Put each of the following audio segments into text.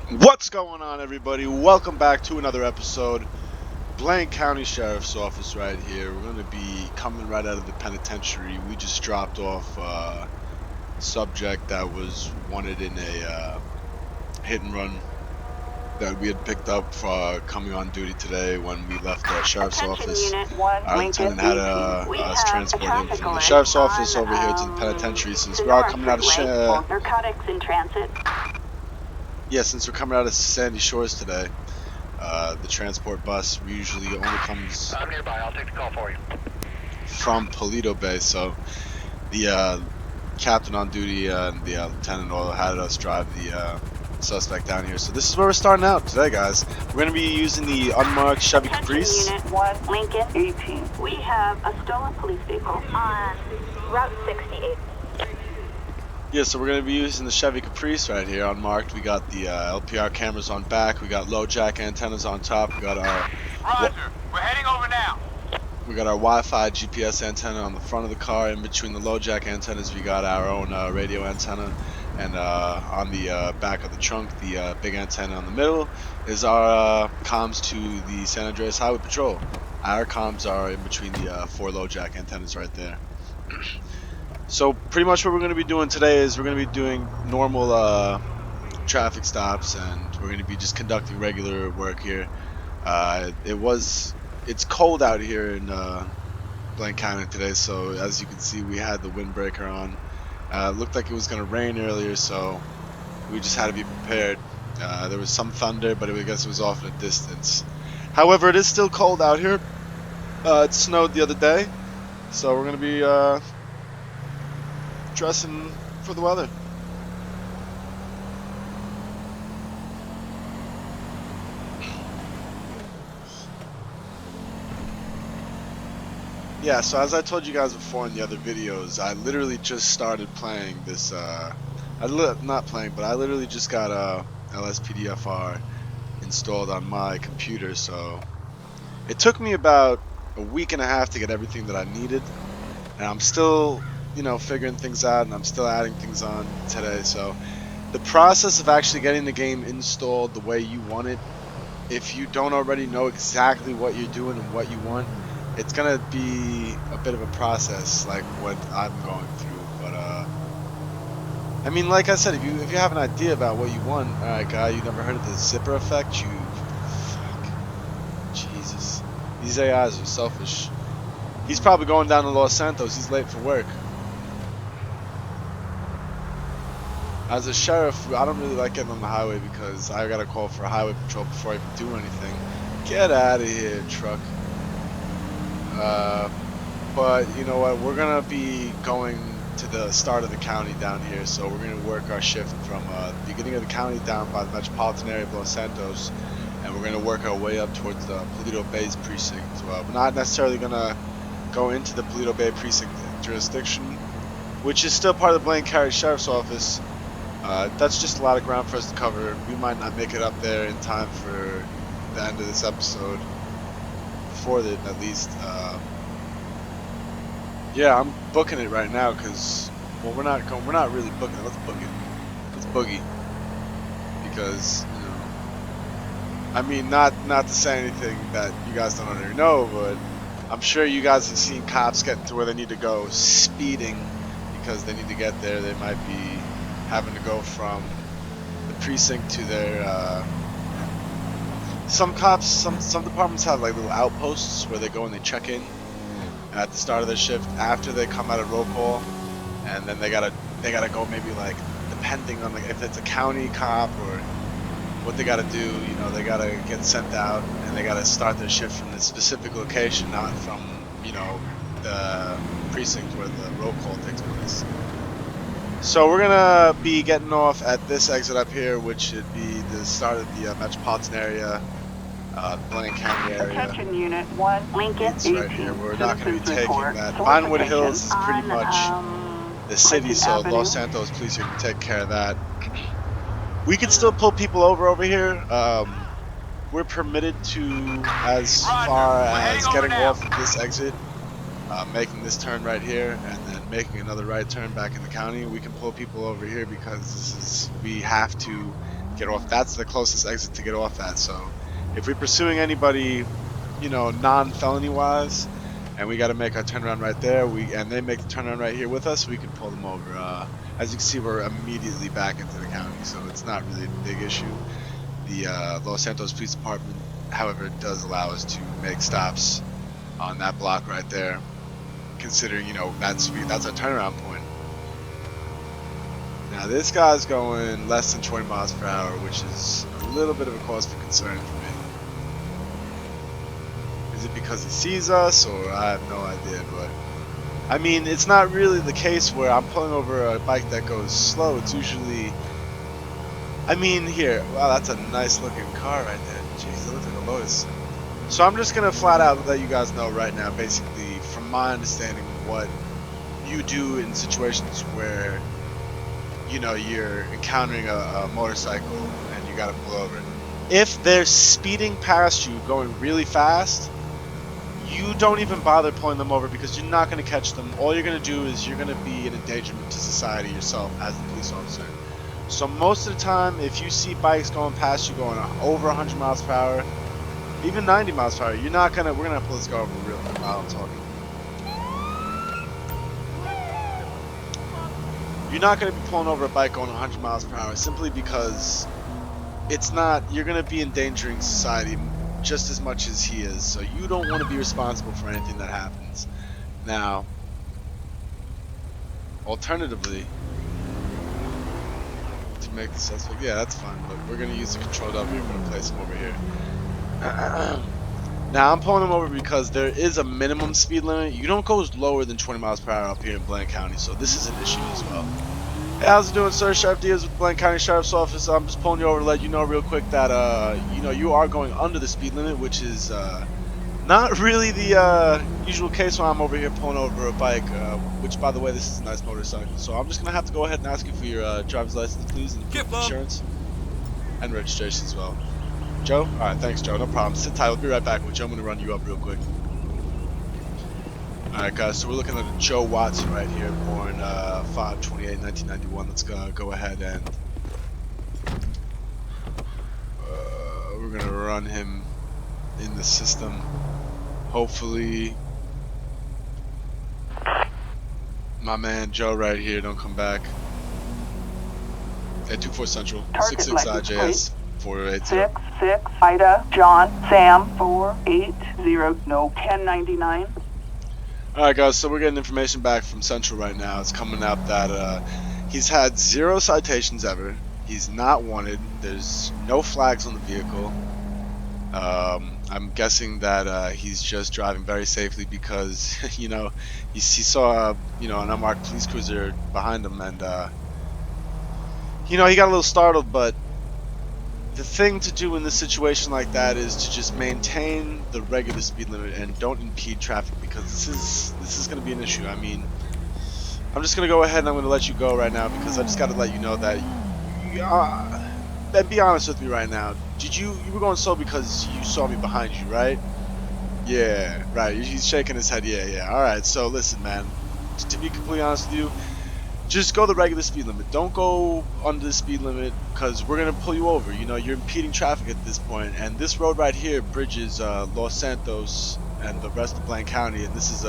What's going on, everybody? Welcome back to another episode. Blaine County Sheriff's Office right here. We're going to be coming right out of the penitentiary. We just dropped off a subject that was wanted in a hit and run that we had picked up for coming on duty today when we left the sheriff's office. Our lieutenant had us transport him from the sheriff's office over here to the penitentiary since we're all coming out of narcotics in transit. since we're coming out of Sandy Shores today. The transport bus usually only comes I'm nearby. I'll take the call for you. from EPIDOSE, so the captain on duty and the lieutenant all had us drive the suspect down here. So this is where we're starting out today, guys. We're going to be using the unmarked Chevy Caprice. Unit 1, Lincoln 18. We have a stolen police vehicle on Route 68. Yeah, so we're going to be using the Chevy Caprice right here, unmarked. We got the LPR cameras on back. We got low jack antennas on top. We got our Roger. We're heading over now. We got our Wi-Fi GPS antenna on the front of the car. In between the low jack antennas, we got our own radio antenna. And on the back of the trunk, the big antenna in the middle is our comms to the San Andreas Highway Patrol. Our comms are in between the 4 low jack antennas right there. So pretty much what we're going to be doing today is we're going to be doing normal traffic stops, and we're going to be just conducting regular work here. It's cold out here in Blaine County today, so as you can see, we had the windbreaker on. It looked like it was going to rain earlier, so we just had to be prepared. There was some thunder, but I guess it was off in a distance. However, it is still cold out here. It snowed the other day, so we're going to be dressing for the weather. Yeah, so as I told you guys before in the other videos, I literally just started playing this, I literally just got LSPDFR installed on my computer, so it took me about a week and a half to get everything that I needed, and I'm still, figuring things out, and I'm still adding things on today. So the process of actually getting the game installed the way you want it, if you don't already know exactly what you're doing and what you want, it's gonna be a bit of a process, like what I'm going through. But I mean, like I said, if you have an idea about what you want, all right, guy, you never heard of the zipper effect? Fuck, Jesus, these AIs are selfish. He's probably going down to Los Santos. He's late for work. As a sheriff, I don't really like getting on the highway because I gotta call for a highway patrol before I can do anything. Get out of here, truck. But you know what? We're gonna be going to the start of the county down here, so we're gonna work our shift from the beginning of the county down by the metropolitan area of Los Santos, and we're gonna work our way up towards the Paleto Bay's precinct. We're not necessarily gonna go into the Paleto Bay precinct jurisdiction, which is still part of the Blaine County Sheriff's Office. That's just a lot of ground for us to cover. We might not make it up there in time for the end of this episode. Before then, at least. Yeah, I'm booking it right now because, well, we're not really booking it. Let's book it. Let's boogie. Because, I mean, not to say anything that you guys don't already know, but I'm sure you guys have seen cops getting to where they need to go speeding because they need to get there. They might be having to go from the precinct to their some cops, some departments have like little outposts where they go and they check in at the start of their shift after they come out of roll call, and then they gotta go, maybe, like, depending on, like, if it's a county cop or what they gotta do, they gotta get sent out and they gotta start their shift from this specific location, not from the precinct where the roll call takes place. So we're gonna be getting off at this exit up here, which should be the start of the metropolitan area, Blaine County area. Attention Unit 1, Lincoln It's right here. We're not going to be taking that. Vinewood Hills is pretty much the city, so Los Santos Police can take care of that. We can still pull people over here. We're permitted to, as far as getting off of this exit, making this turn right here, and then making another right turn back in the county. We can pull people over here because we have to get off. That's the closest exit to get off at. So if we're pursuing anybody, you know, non-felony wise, and we got to make our turnaround right there, and they make the turnaround right here with us, we can pull them over. As you can see, we're immediately back into the county, so it's not really a big issue. The Los Santos Police Department, however, does allow us to make stops on that block right there, considering, you know, that's our turnaround point. Now this guy's going less than 20 miles per hour, which is a little bit of a cause for concern for me. Is it because he sees us, or I have no idea, but I mean, it's not really the case where I'm pulling over a bike that goes slow. It's usually, I mean, here, wow, that's a nice looking car right there. Jeez, it looks like a Lotus. So I'm just gonna flat out let you guys know right now, basically, from my understanding, what you do in situations where, you know, you're encountering a motorcycle and you gotta pull over. If they're speeding past you, going really fast, you don't even bother pulling them over because you're not going to catch them. All you're going to do is you're going to be an endangerment to society yourself as a police officer. So most of the time, if you see bikes going past you going over 100 miles per hour, even 90 miles per hour, you're not going to, we're going to pull this car over real quick while I'm talking. You're not going to be pulling over a bike going 100 miles per hour simply because it's not, you're going to be endangering society just as much as he is, so you don't want to be responsible for anything that happens. Now, alternatively, to make the suspect, yeah, that's fine, but we're going to use the control W, we're going to place him over here. Now, I'm pulling him over because there is a minimum speed limit. You don't go lower than 20 miles per hour up here in Blaine County, so this is an issue as well. Hey, how's it doing, sir? Sheriff Diaz with Blaine County Sheriff's Office. I'm just pulling you over to let you know real quick that, you know, you are going under the speed limit, which is not really the usual case when I'm over here pulling over a bike, which, by the way, this is a nice motorcycle. So I'm just going to have to go ahead and ask you for your driver's license, please, and insurance and registration as well. Joe? All right, thanks, Joe. No problem. Sit tight. I'll be right back with you. I'm going to run you up real quick. Alright guys, so we're looking at a Joe Watson right here, born 5/28/1991. Let's go ahead and we're gonna run him in the system. Hopefully my man Joe right here don't come back. At 24 Central, 66 IJS 480. 66 Ida John Sam 480 no 1099. Alright guys, so we're getting information back from Central right now. It's coming out that he's had 0 citations ever. He's not wanted. There's no flags on the vehicle. I'm guessing that he's just driving very safely because, you know, he saw, you know, an unmarked police cruiser behind him, and, you know, he got a little startled, but the thing to do in this situation like that is to just maintain the regular speed limit and don't impede traffic, because this is going to be an issue. I mean, I'm just going to go ahead and I'm going to let you go right now because I just got to let you know that and be honest with me right now. You were going slow because you saw me behind you, right? Yeah, right. He's shaking his head. Yeah. All right. So listen, man. To be completely honest with you, just go the regular speed limit. Don't go under the speed limit because we're going to pull you over. You know, you're impeding traffic at this point. And this road right here bridges Los Santos and the rest of Blaine County. And this is,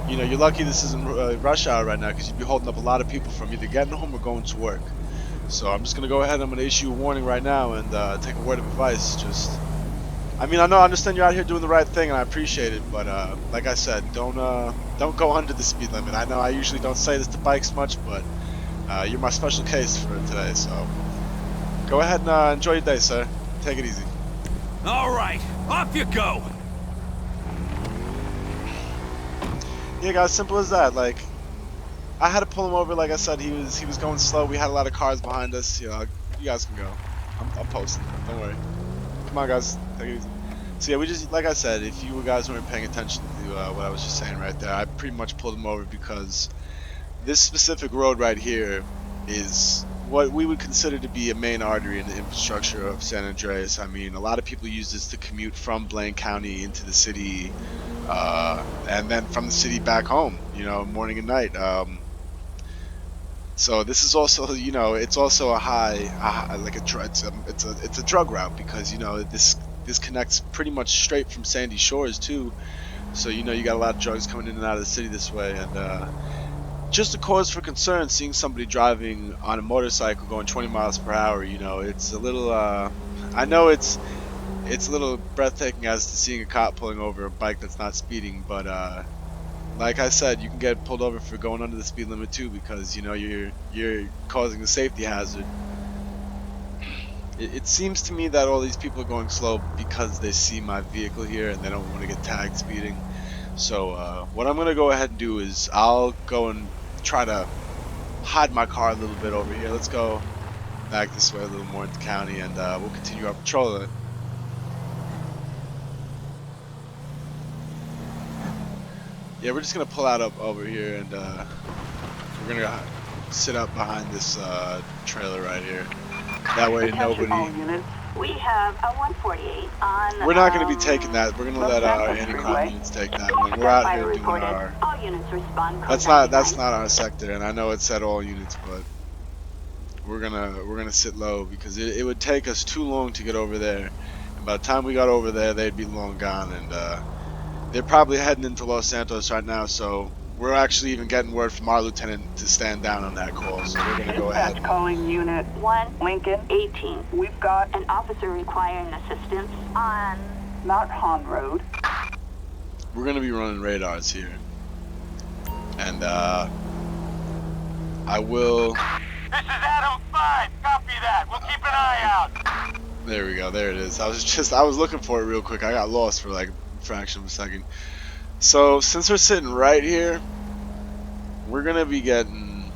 you know, you're lucky this isn't rush hour right now because you'd be holding up a lot of people from either getting home or going to work. So I'm just going to go ahead and I'm going to issue a warning right now and take a word of advice. Just, I mean, I understand you're out here doing the right thing and I appreciate it. But like I said, don't go under the speed limit. I know I usually don't say this to bikes much, but you're my special case for today, so go ahead and enjoy your day, sir. Take it easy. All right, off you go. Yeah, guys, simple as that. Like, I had to pull him over. Like I said, he was going slow. We had a lot of cars behind us. You know, you guys can go. I'm posting. Don't worry. Come on, guys. Take it easy. So yeah, we just, like I said, if you guys weren't paying attention to what I was just saying right there, I pretty much pulled him over because this specific road right here is what we would consider to be a main artery in the infrastructure of San Andreas. I mean, a lot of people use this to commute from Blaine County into the city, and then from the city back home, you know, morning and night. So this is also, you know, it's also a like it's a drug route, because you know this connects pretty much straight from Sandy Shores too. So you know you got a lot of drugs coming in and out of the city this way, and just a cause for concern seeing somebody driving on a motorcycle going 20 miles per hour. You know, it's a little I know it's a little breathtaking as to seeing a cop pulling over a bike that's not speeding, but like I said, you can get pulled over for going under the speed limit too, because you know you're causing a safety hazard. It seems to me that all these people are going slow because they see my vehicle here and they don't want to get tagged speeding. So what I'm gonna go ahead and do is I'll go and try to hide my car a little bit over here. Let's go back this way a little more into the county, and we'll continue our patrol. Yeah, we're just gonna pull out up over here, and we're gonna sit up behind this trailer right here. That way Attention all nobody. units. We have a 148 on. We're not gonna be taking that. We're gonna Los let our Santos anti-crime Freeway. units take that one. We're out here doing reported. our. All units respond. That's not our sector, and I know it said all units, but we're gonna sit low because it would take us too long to get over there, and by the time we got over there, they'd be long gone, and they're probably heading into Los Santos right now. So we're actually even getting word from our lieutenant to stand down on that call. So we're gonna go ahead. Dispatch calling unit 1 Lincoln 18. We've got an officer requiring assistance on Mount Hahn Road. We're gonna be running radars here, and I will. This is Adam 5. Copy that. We'll keep an eye out. There we go. There it is. I was looking for it real quick. I got lost for like a fraction of a second. So since we're sitting right here, we're gonna be getting.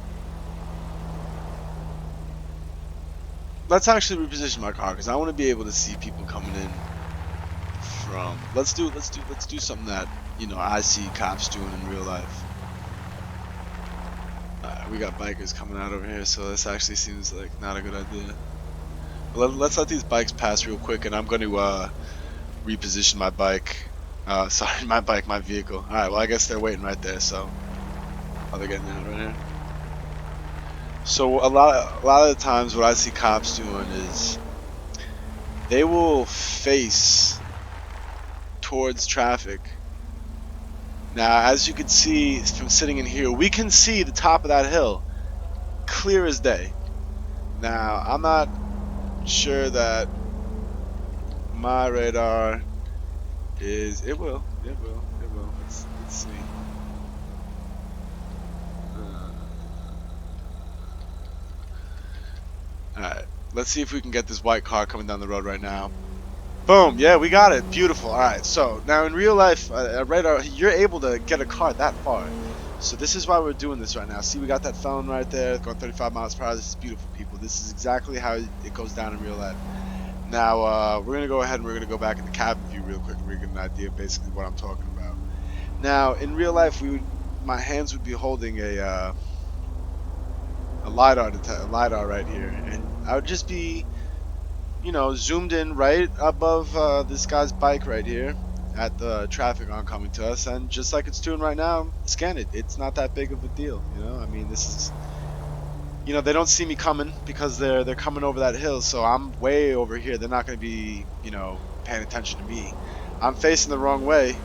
Let's actually reposition my car because I want to be able to see people coming in from. Let's do something that you know I see cops doing in real life. We got bikers coming out over here, so this actually seems like not a good idea. Let's let these bikes pass real quick, and I'm going to reposition my bike. Sorry, my vehicle. All right, well I guess they're waiting right there. So, oh, they're getting out right here. So a lot of the times, what I see cops doing is they will face towards traffic. Now, as you can see from sitting in here, we can see the top of that hill, clear as day. Now, I'm not sure that my radar is. It will. Let's see. Alright, let's see if we can get this white car coming down the road right now. Boom, yeah, we got it. Beautiful. Alright, so now in real life, radar, you're able to get a car that far. So this is why we're doing this right now. See, we got that felon right there going 35 miles per hour. This is beautiful, people. This is exactly how it goes down in real life. Now, we're going to go ahead and we're going to go back in the cabin view real quick and we're going to get an idea of basically what I'm talking about. Now, in real life, my hands would be holding a LiDAR right here, and I would just be, you know, zoomed in right above this guy's bike right here at the traffic oncoming to us, and just like it's doing right now, scan it. It's not that big of a deal, you know. I mean, this is, you know, they don't see me coming because they're coming over that hill, so I'm way over here. They're not going to be, you know, paying attention to me. I'm facing the wrong way,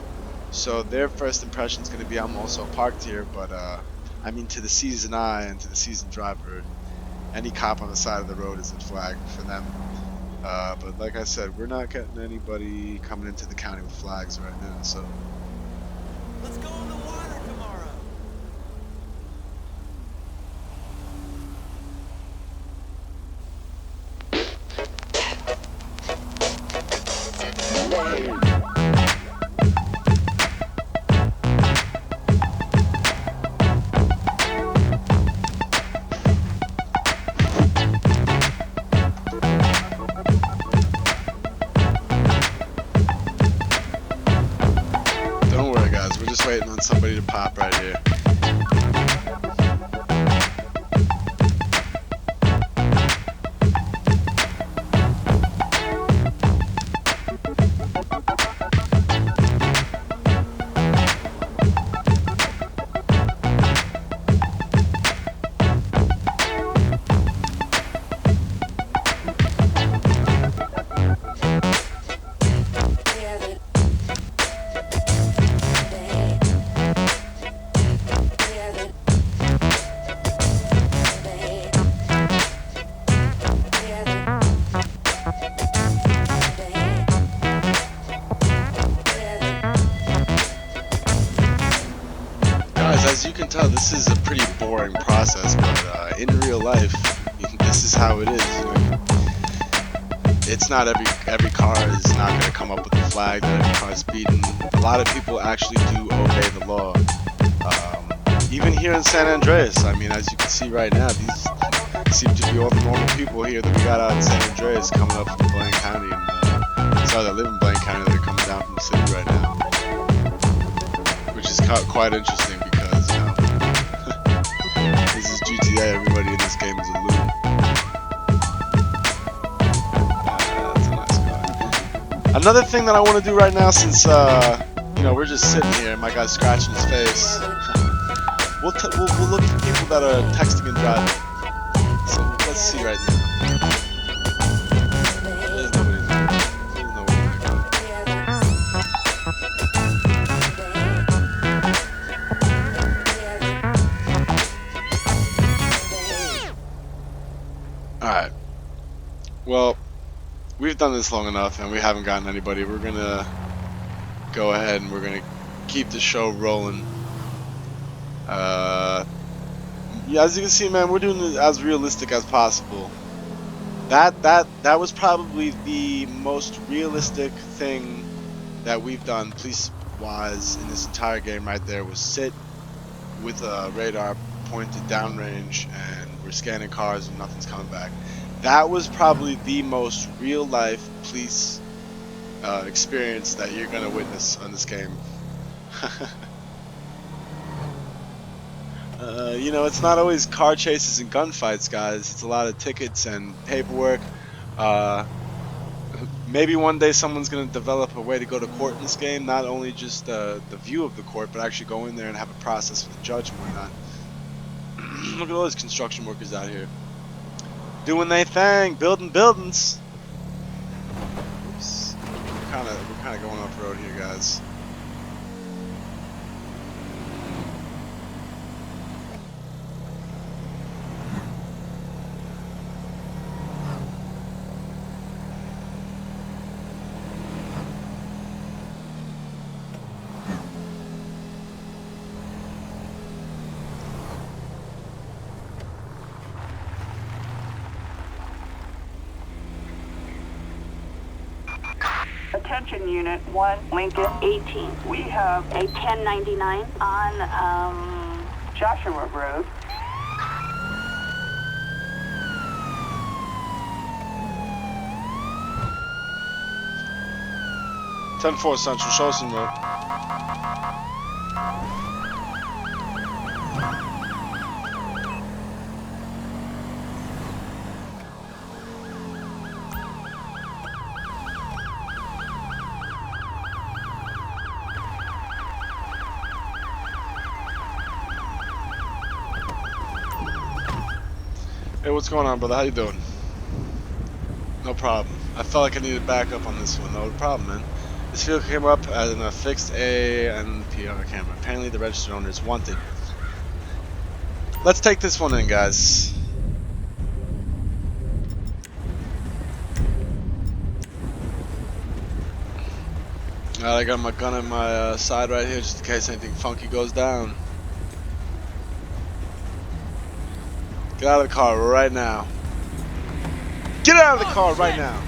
so their first impression is going to be I'm also parked here, but I mean, to the seasoned eye and to the seasoned driver, any cop on the side of the road is a flag for them. But like I said, we're not getting anybody coming into the county with flags right now, so. Let's go on the water tomorrow. Don't worry, guys. We're just waiting on somebody to pop right here. this is a pretty boring process, but in real life, this is how it is. You know, it's not every car is not going to come up with a flag that every car is speeding. A lot of people actually do obey the law. Even here in San Andreas, I mean, as you can see right now, these seem to be all the normal people here that we got out in San Andreas coming up from Blaine County, and sorry, that live in Blaine County, that are coming down from the city right now, which is quite interesting because, you know, this is GTA. Everybody in this game is a loot. That's a nice car. Another thing that I want to do right now, since you know, we're just sitting here and my guy's scratching his face. We'll look for people that are texting and driving. So let's see right now. There's nobody there. There's nobody there. Alright. Well, we've done this long enough and we haven't gotten anybody. We're gonna go ahead and we're gonna keep the show rolling. Yeah, as you can see, man, we're doing it as realistic as possible. That was probably the most realistic thing that we've done police-wise in this entire game right there, was sit with a radar pointed downrange and we're scanning cars and nothing's coming back. That was probably the most real-life police experience that you're gonna witness on this game. You know, it's not always car chases and gunfights, guys. It's a lot of tickets and paperwork. Maybe one day someone's going to develop a way to go to court in this game. Not only just the view of the court, but actually go in there and have a process with the judge and whatnot. Look at all those construction workers out here. Doing their thing, building buildings. Oops. We're kind of going off road here, guys. Attention Unit 1, Lincoln 18. We have a 1099 on Joshua Road. (10-4) Central, show us some road. Hey, what's going on, brother? How you doing? No problem. I felt like I needed backup on this one. No problem, man. This vehicle came up as a fixed A and PR camera. Apparently the registered owner is wanted. Let's take this one in, guys. Alright, I got my gun on my side right here just in case anything funky goes down. Get out of the car right now. Get out of the car right now.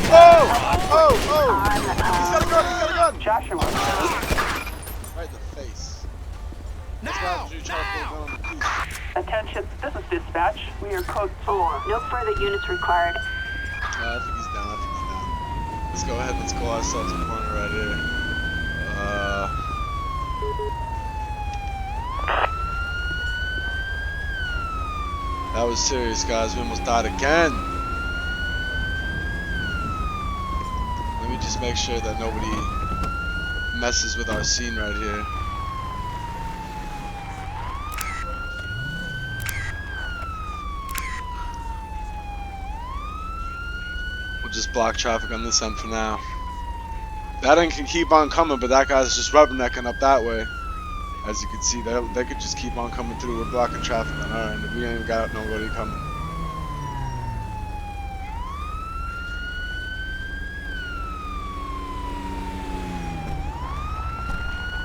Oh! Oh! Oh! He's got a gun! He's got a gun! Joshua Road. Right in the face. Now! Attention, this is dispatch. We are code 4. No further units required. I think he's down. I think he's down. Let's go ahead. Let's call ourselves a corner right here. That was serious, guys. We almost died again. Let me just make sure that nobody messes with our scene right here. We'll just block traffic on this end for now. That end can keep on coming, but that guy's just rubbernecking up that way. As you can see, they could just keep on coming through. We're blocking traffic on our end. We ain't even got nobody coming.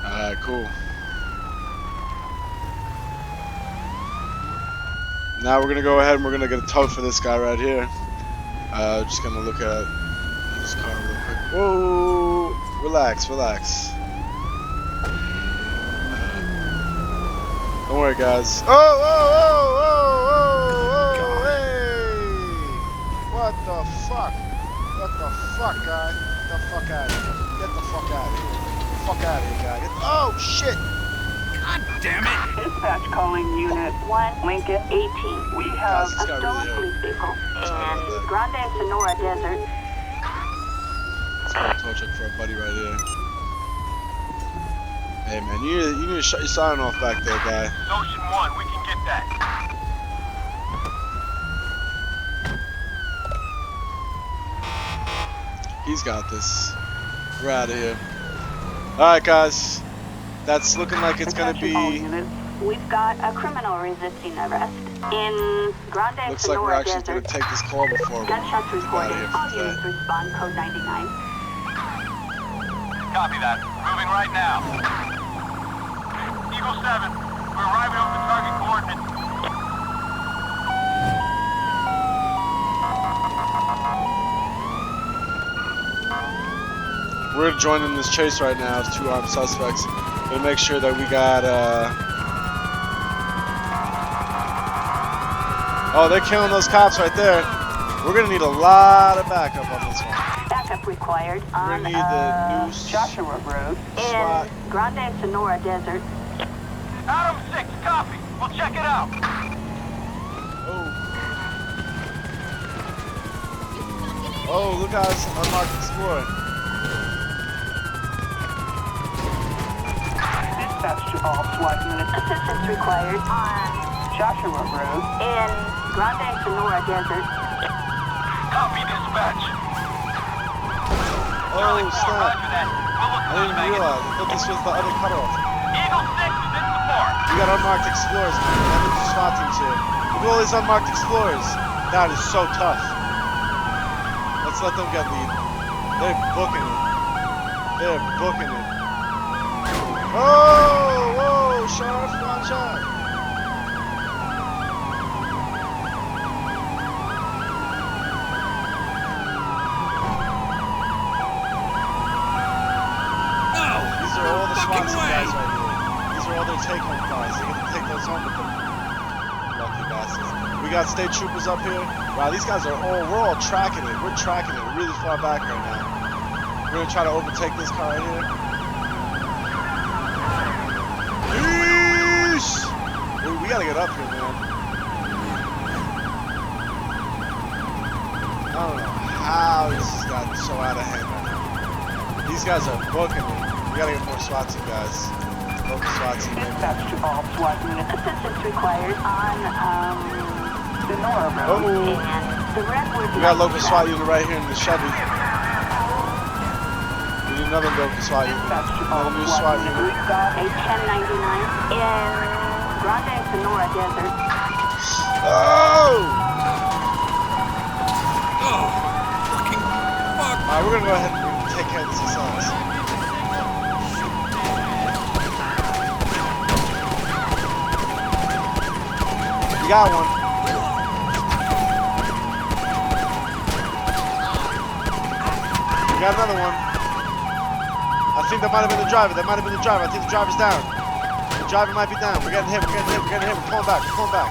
Alright, cool. Now we're gonna go ahead and we're gonna get a tow for this guy right here. Just gonna look at this car real quick. Whoa! Relax, relax. Don't worry, guys. Oh! Hey! What the fuck? What the fuck, guy? Get the fuck out of here! Get the fuck out of here! Get the fuck out of here, guy! Oh shit! God damn it! Dispatch calling Unit 1, Lincoln 18. We have Guys, a this guy stolen really police vehicle Sorry in about that. Grande Sonora Desert. Let's go tow truck for a buddy right here. Hey man, you need to shut your siren off back there, guy. Ocean 1, we can get that. He's got this. We're out of here. Alright guys. That's looking like it's gonna Attention all be... units. We've got a criminal resisting arrest in Grande Looks like we're Sonora actually gonna Desert. take this call before we Gunshots get out reported. of here All for units today. respond code 99. Copy that. Moving right now. Eagle 7, we're arriving on the target coordinates. We're joining this chase right now as 2 armed suspects. Gonna make sure that we got oh, they're killing those cops right there. We're gonna need a lot of backup on this one. Backup required on need the new Joshua Road SWAT. in Grande Sonora Desert. Adam 6, copy. We'll check it out. Oh, look at us, unmarked explorer. Dispatch to all SWAT units. Assistance required on Joshua Road in Grande Sonora Desert. Copy, dispatch. Oh, snap. Roger that. We'll look I for those didn't maggots. realize. I thought this was the other cutoff. Eagle 6 is in support. We got unmarked explorers, man. I need the SWAT teams here. Look at all these unmarked explorers. That is so tough. Let's let them get lead. They're booking it. They're booking it. Oh, whoa, Sheriff, watch out. These are all the SWAT team guys right here. These are all their take-home guys. They get to take those home with them. Lucky bastards. We got state troopers up here. Wow, these guys are we're all tracking it. We're tracking it really far back right now. We're gonna try to overtake this car right here. Peace! We gotta get up here, man. I don't know how this has gotten so out of hand right now. These guys are booking it. We gotta get more SWAT team guys. Local SWAT team. Dispatch to all SWAT units. Assistance required on Sonora Road Oh. and the Redwood. We got a local SWAT unit right here in the Chevy. We need another local SWAT unit. Dispatch to all Another new SWAT SWAT units. unit. We've got a 1099 in Grande Sonora Desert. Oh! Oh, fucking fuck. Alright, we're gonna go ahead and take care of this ourselves. We got one. We got another one. I think that might have been the driver. That might have been the driver. I think the driver's down. The driver might be down. We're getting hit. We're getting hit. We're getting hit. We're pulling back. We're pulling back.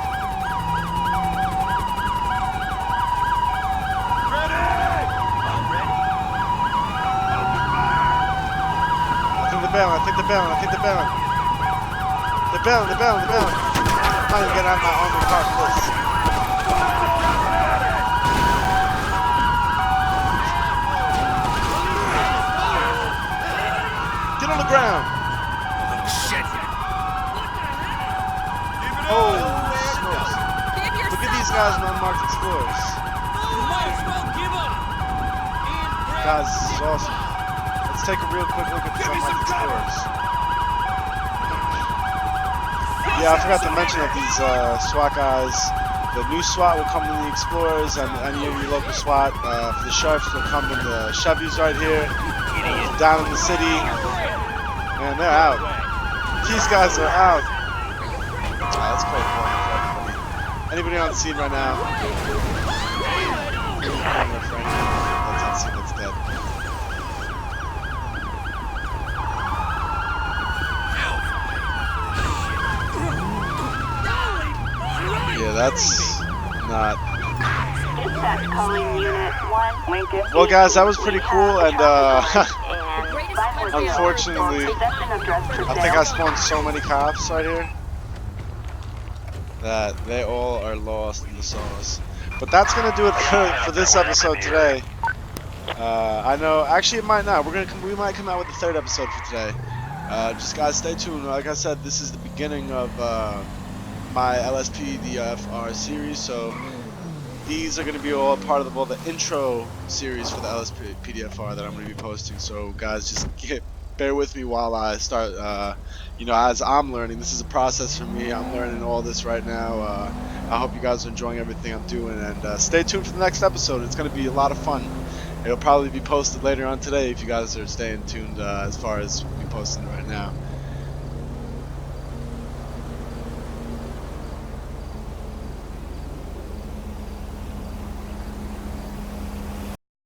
I think they're bailing. I think they're bailing. I think they're bailing. They're bailing. They're bailing. They're bailing. I'm trying to get out of my armored car for this. Get on the ground. Oh, shit. Oh, smokes. Look at these guys in unmarked explorers. Guys, this is awesome. Let's take a real quick look at these unmarked explorers. Yeah, I forgot to mention that these SWAT guys, the new SWAT will come in the Explorers, and any of your local SWAT for the sheriffs will come in the Chevys right here, down in the city. Man, they're out. These guys are out. Alright, let's call it for everybody. Anybody on scene right now? Camera for anyone that's on scene that's dead. Yeah, that's not. Dispatch calling Unit 1, Lincoln. Well, guys, that was pretty cool, and Unfortunately, unfortunately, I think I spawned so many cops right here that they all are lost in the sauce. But that's gonna do it for this episode today. I know, actually, it might not. We might come out with the third episode for today. Just guys, stay tuned. Like I said, this is the beginning of my LSPDFR series, so these are going to be all part of the intro series for the LSPDFR that I'm going to be posting. So guys, just bear with me while I start, you know, as I'm learning. This is a process for me. I'm learning all this right now. I hope you guys are enjoying everything I'm doing, and stay tuned for the next episode. It's going to be a lot of fun. It'll probably be posted later on today if you guys are staying tuned as far as me posting it right now.